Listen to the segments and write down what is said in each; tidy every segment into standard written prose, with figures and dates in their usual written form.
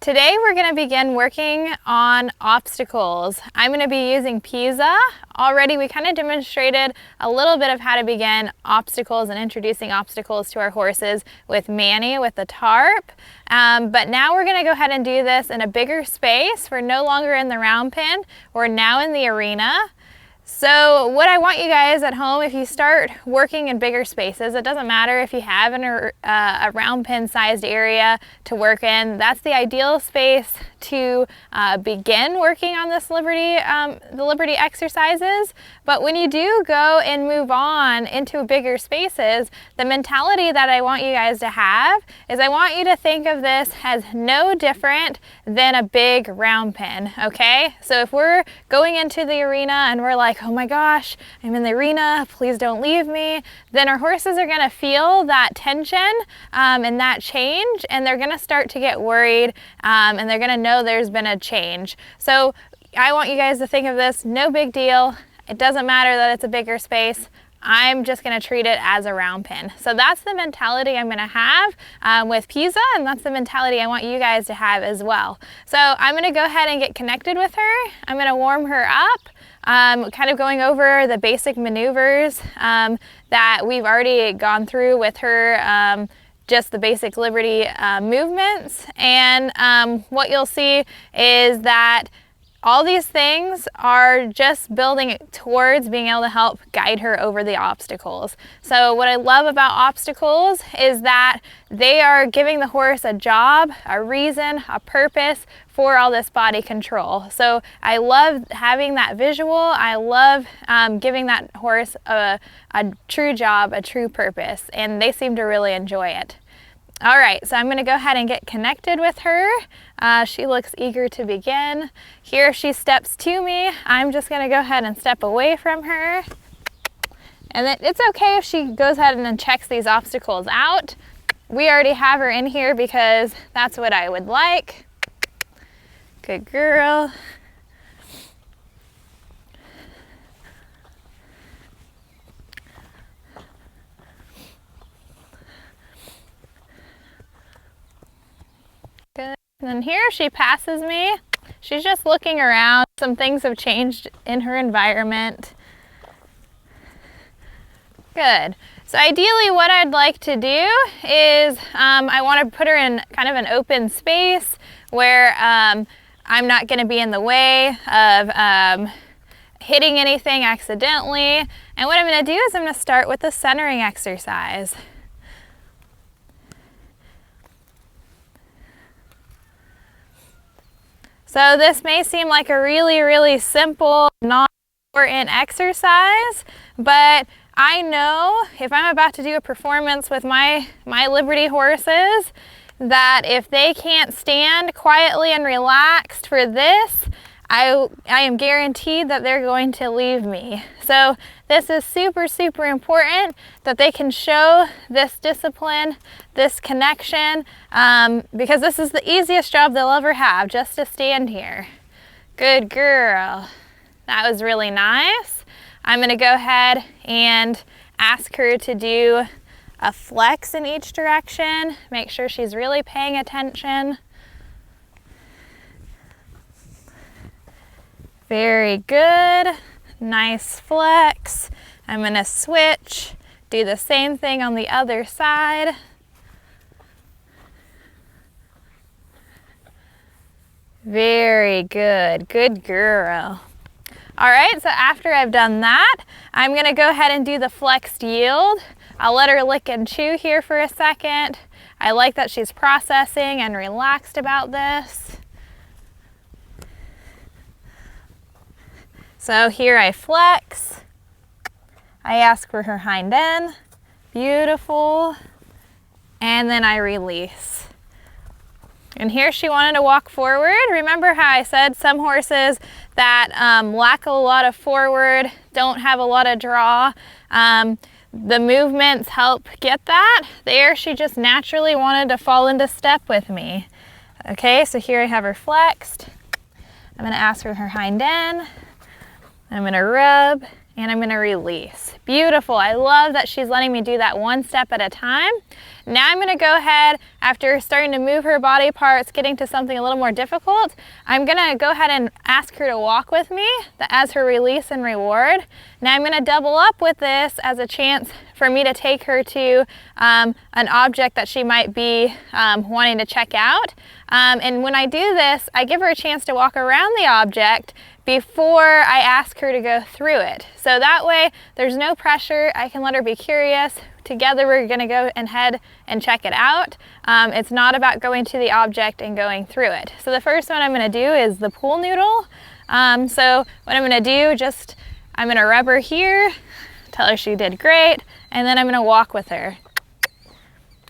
Today we're going to begin working on obstacles. I'm going to be using Pisa. Already we kind of demonstrated a little bit of how to begin obstacles and introducing obstacles to our horses with Manny, with the tarp. But now we're going to go ahead and do this in a bigger space. We're no longer in the round pen. We're now in the arena. So what I want you guys at home, if you start working in bigger spaces, it doesn't matter if you have a round pen sized area to work in. That's the ideal space to begin working on this the Liberty exercises. But when you do go and move on into bigger spaces, the mentality that I want you guys to have is I want you to think of this as no different than a big round pen, okay? So if we're going into the arena and we're like, oh my gosh, I'm in the arena, please don't leave me, then our horses are gonna feel that tension and that change, and they're gonna start to get worried and they're gonna know there's been a change. So I want you guys to think of this, no big deal. It doesn't matter that it's a bigger space. I'm just gonna treat it as a round pen. So that's the mentality I'm gonna have with Pisa, and that's the mentality I want you guys to have as well. So I'm gonna go ahead and get connected with her. I'm gonna warm her up, kind of going over the basic maneuvers that we've already gone through with her, just the basic Liberty movements. And what you'll see is that all these things are just building towards being able to help guide her over the obstacles. So what I love about obstacles is that they are giving the horse a job, a reason, a purpose for all this body control. So I love having that visual. I love giving that horse a true job, a true purpose, and they seem to really enjoy it. All right, so I'm going to go ahead and get connected with her. She looks eager to begin. Here she steps to me. I'm just going to go ahead and step away from her. And then it's okay if she goes ahead and then checks these obstacles out. We already have her in here because that's what I would like. Good girl. And then here she passes me. She's just looking around. Some things have changed in her environment. Good. So ideally what I'd like to do is I want to put her in kind of an open space where I'm not going to be in the way of hitting anything accidentally. And what I'm going to do is I'm going to start with the centering exercise. So this may seem like a really simple, non-important exercise, but I know if I'm about to do a performance with my Liberty horses, that if they can't stand quietly and relaxed for this, I am guaranteed that they're going to leave me. So this is super important that they can show this discipline, this connection, because this is the easiest job they'll ever have, just to stand here. Good girl. That was really nice. I'm going to go ahead and ask her to do a flex in each direction. Make sure she's really paying attention. Very good. Nice flex. I'm going to switch, do the same thing on the other side. Very good. Good girl. All right, so after I've done that, I'm going to go ahead and do the flexed yield. I'll let her lick and chew here for a second. I like that she's processing and relaxed about this. So here I flex, I ask for her hind end, beautiful, and then I release. And here she wanted to walk forward. Remember how I said some horses that lack a lot of forward, don't have a lot of draw, the movements help get that. There she just naturally wanted to fall into step with me. Okay, so here I have her flexed. I'm going to ask for her hind end. I'm going to rub and I'm going to release. Beautiful. I love that she's letting me do that one step at a time. Now I'm gonna go ahead, after starting to move her body parts, getting to something a little more difficult, I'm gonna go ahead and ask her to walk with me as her release and reward. Now I'm gonna double up with this as a chance for me to take her to an object that she might be wanting to check out. And when I do this, I give her a chance to walk around the object before I ask her to go through it. So that way there's no pressure, I can let her be curious. Together we're gonna go ahead and check it out. It's not about going to the object and going through it. So the first one I'm gonna do is the pool noodle. So what I'm gonna do, I'm gonna rub her here, tell her she did great, and then I'm gonna walk with her.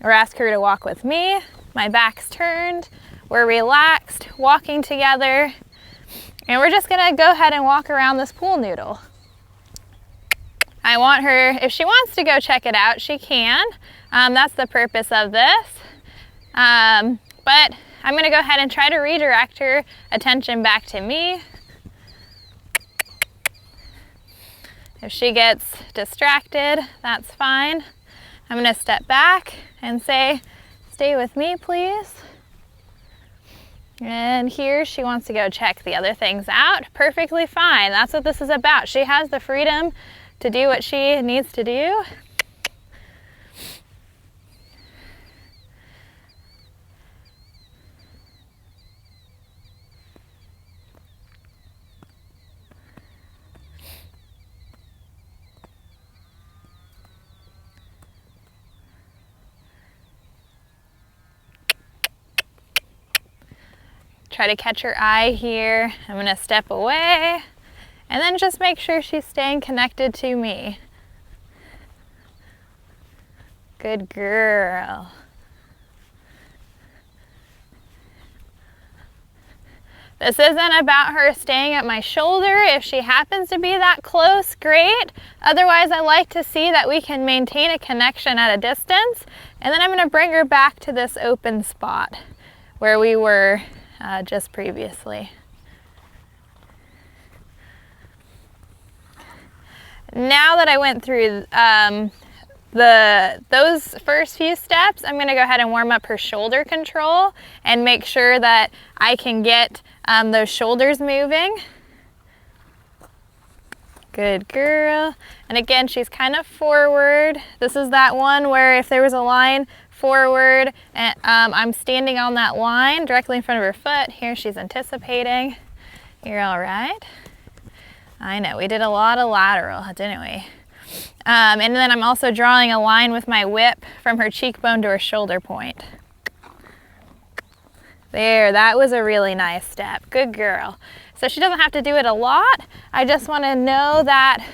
Or ask her to walk with me. My back's turned, we're relaxed, walking together, and we're just gonna go ahead and walk around this pool noodle. I want her, if she wants to go check it out, she can. That's the purpose of this. But I'm gonna go ahead and try to redirect her attention back to me. If she gets distracted, that's fine. I'm gonna step back and say, stay with me, please. And here she wants to go check the other things out. Perfectly fine, that's what this is about. She has the freedom to do what she needs to do. Try to catch her eye here. I'm gonna step away and then just make sure she's staying connected to me. Good girl. This isn't about her staying at my shoulder. If she happens to be that close, great. Otherwise, I like to see that we can maintain a connection at a distance. And then I'm gonna bring her back to this open spot where we were just previously. Now that I went through those first few steps, I'm gonna go ahead and warm up her shoulder control and make sure that I can get those shoulders moving. Good girl. And again, she's kind of forward. This is that one where if there was a line forward and I'm standing on that line directly in front of her foot. Here she's anticipating. You're all right. I know, we did a lot of lateral, didn't we? And then I'm also drawing a line with my whip from her cheekbone to her shoulder point. There, that was a really nice step. Good girl. So she doesn't have to do it a lot. I just want to know that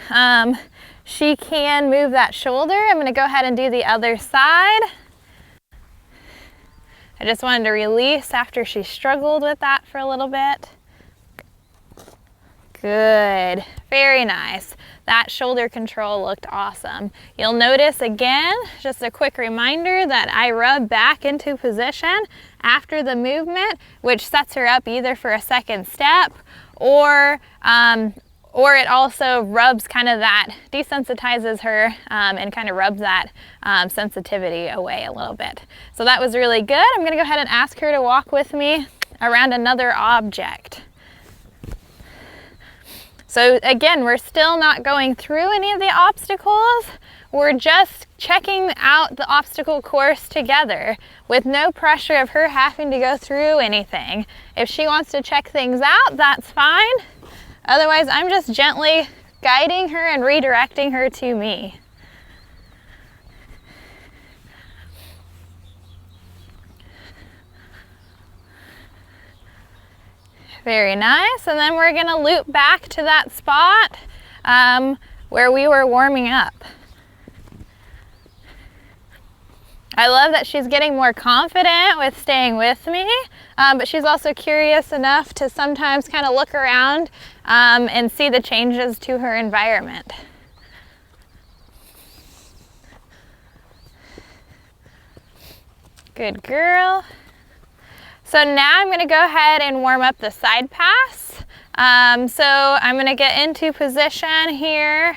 she can move that shoulder. I'm going to go ahead and do the other side. I just wanted to release after she struggled with that for a little bit. Good, very nice. That shoulder control looked awesome. You'll notice again, just a quick reminder that I rub back into position after the movement, which sets her up either for a second step or it also rubs kind of that, desensitizes her and kind of rubs that sensitivity away a little bit. So that was really good. I'm gonna go ahead and ask her to walk with me around another object. So again, we're still not going through any of the obstacles. We're just checking out the obstacle course together with no pressure of her having to go through anything. If she wants to check things out, that's fine. Otherwise, I'm just gently guiding her and redirecting her to me. Very nice, and then we're gonna loop back to that spot where we were warming up. I love that she's getting more confident with staying with me, but she's also curious enough to sometimes kind of look around and see the changes to her environment. Good girl. So now I'm going to go ahead and warm up the side pass. So I'm going to get into position here.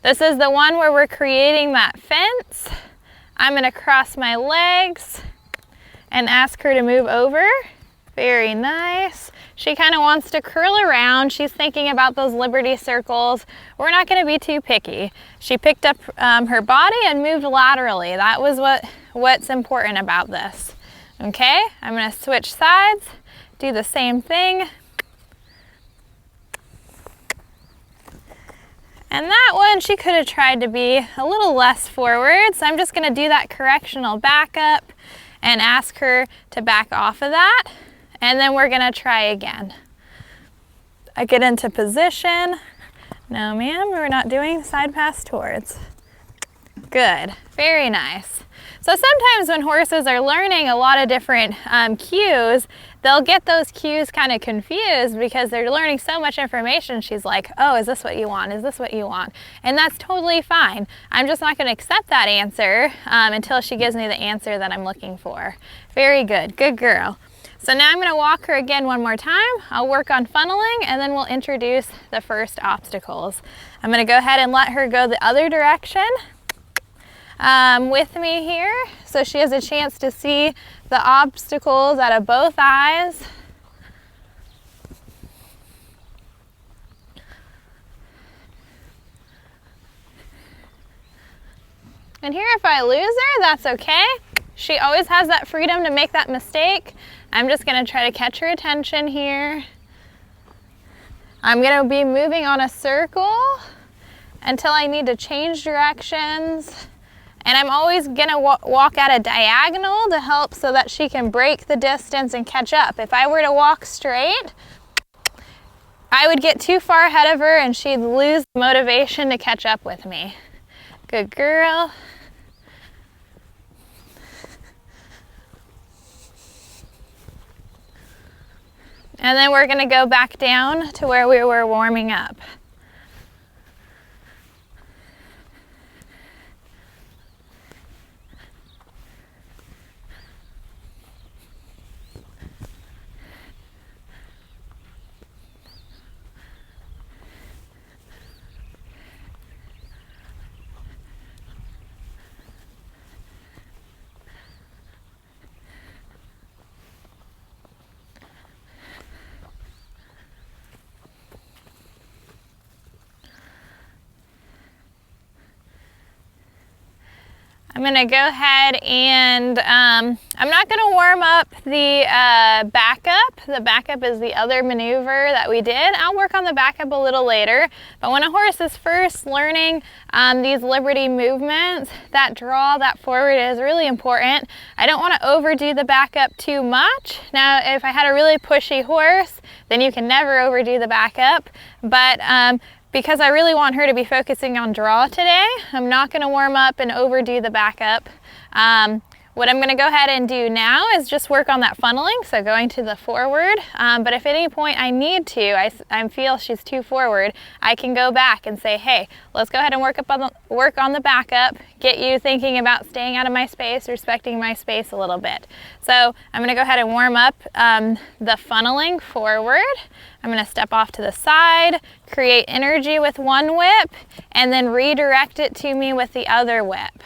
This is the one where we're creating that fence. I'm gonna cross my legs and ask her to move over. Very nice. She kind of wants to curl around. She's thinking about those liberty circles. We're not gonna be too picky. She picked up her body and moved laterally. That was what's important about this. Okay, I'm gonna switch sides, do the same thing. And that one, she could have tried to be a little less forward, so I'm just gonna do that correctional backup and ask her to back off of that, and then we're gonna try again. I get into position. No, ma'am, we're not doing side pass towards. Good, very nice. So sometimes when horses are learning a lot of different cues, they'll get those cues kind of confused because they're learning so much information. She's like, oh, is this what you want? Is this what you want? And that's totally fine. I'm just not going to accept that answer until she gives me the answer that I'm looking for. Very good. Good girl. So now I'm going to walk her again one more time. I'll work on funneling and then we'll introduce the first obstacles. I'm going to go ahead and let her go the other direction with me here, so she has a chance to see the obstacles out of both eyes. And here, if I lose her, that's okay. She always has that freedom to make that mistake. I'm just going to try to catch her attention here. I'm going to be moving on a circle until I need to change directions. And I'm always gonna walk at a diagonal to help so that she can break the distance and catch up. If I were to walk straight, I would get too far ahead of her and she'd lose motivation to catch up with me. Good girl. And then we're gonna go back down to where we were warming up. I'm gonna go ahead and I'm not gonna warm up the backup. The backup is the other maneuver that we did. I'll work on the backup a little later. But when a horse is first learning these liberty movements, that draw, that forward is really important. I don't wanna overdo the backup too much. Now, if I had a really pushy horse, then you can never overdo the backup. But because I really want her to be focusing on draw today, I'm not gonna warm up and overdo the backup. What I'm gonna go ahead and do now is just work on that funneling, so going to the forward. But if at any point I need to, I feel she's too forward, I can go back and say, hey, let's go ahead and work on the backup, get you thinking about staying out of my space, respecting my space a little bit. So I'm gonna go ahead and warm up the funneling forward. I'm gonna step off to the side, create energy with one whip, and then redirect it to me with the other whip.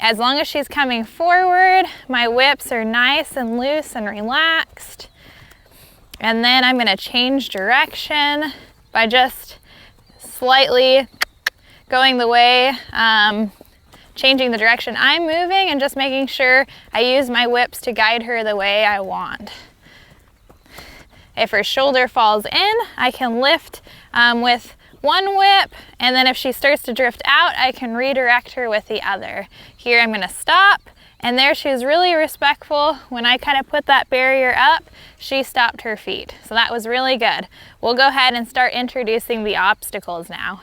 As long as she's coming forward, my whips are nice and loose and relaxed. And then I'm gonna change direction by just slightly going the way, changing the direction I'm moving and just making sure I use my whips to guide her the way I want. If her shoulder falls in, I can lift with one whip, and then if she starts to drift out, I can redirect her with the other. Here I'm gonna stop, and there she was really respectful. When I kind of put that barrier up, she stopped her feet. So that was really good. We'll go ahead and start introducing the obstacles now.